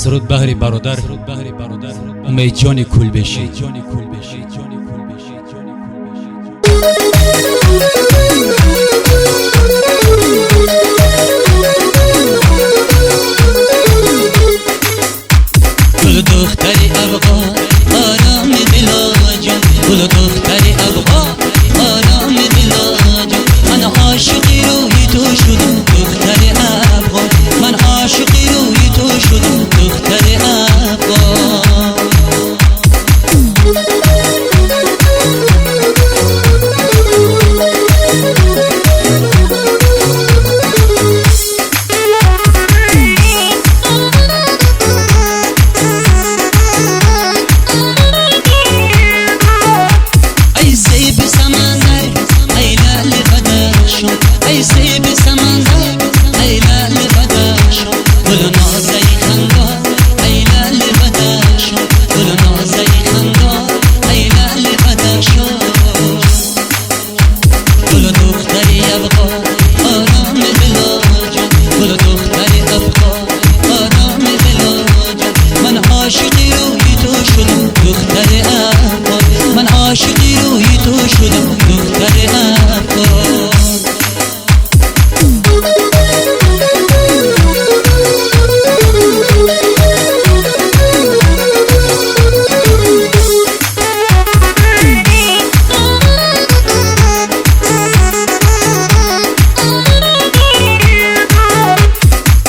سرود بهری برادر امید جان کول بشی. گل دختری افغان آرام دلا جان، گل دختری افغان آرام دلا جان. من عاشقی روی تو شدم دختری افغان، من عاشقی روی تو شدم دختری افغان. عاشقی روی تو شدم دختر افغان.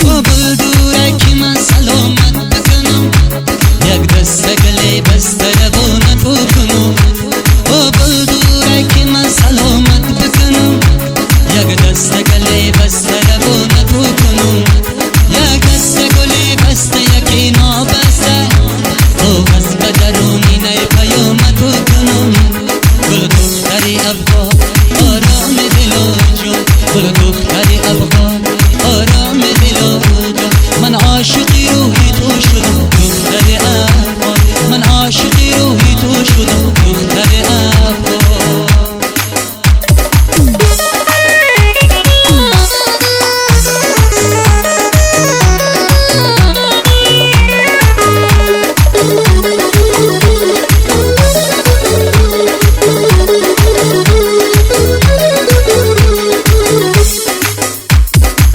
بابل دورکی من سلامت بکنم، یک دست گلی بسته روانت بکنم. بابل دورکی من سلامت بکنم، یک دست گلی بسته روانت بکنم. یک دست گلی بسته یکی نابسته، او بس بدرونی نی پیامت بکنم. گل دختری افغان آرام دل و جان، گل دختری افغان آرام دل و جان. من عاشقی روی تو شدم دختر افغان، من عاشقی روی تو شدم دختر افغان.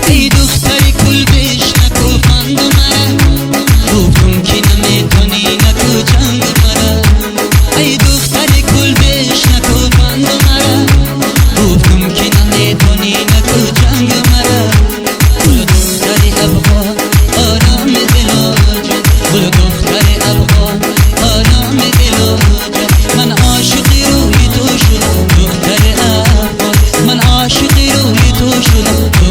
ای دختری کل بیش نکو پند مرا، گفتم که نمیتونی نکو چنگ مرا. ای دختری کل بیش نکو پند مرا، گفتم که نمیتونی نکو چنگ مرا. گل دختری افغان آرام دل و جان، گل دختری افغان آرام دل و جان. من عاشقی روی تو شدم دختر افغان، من عاشقی روی تو شدم.